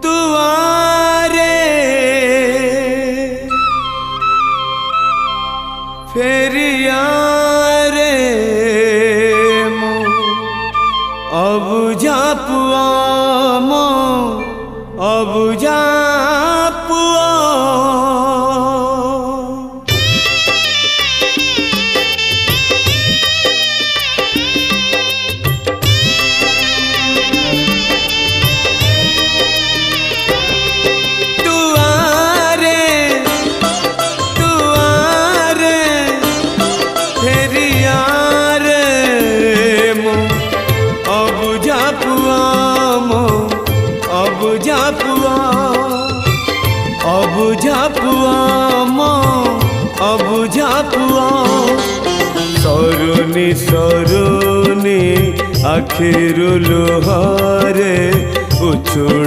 दुआरे फेरिया रे मो अब झापुआ मो अब झापुआ अब झापुआ मो अब झापुआ सरुनी सरुनी आखिरु लुहारे उछुड़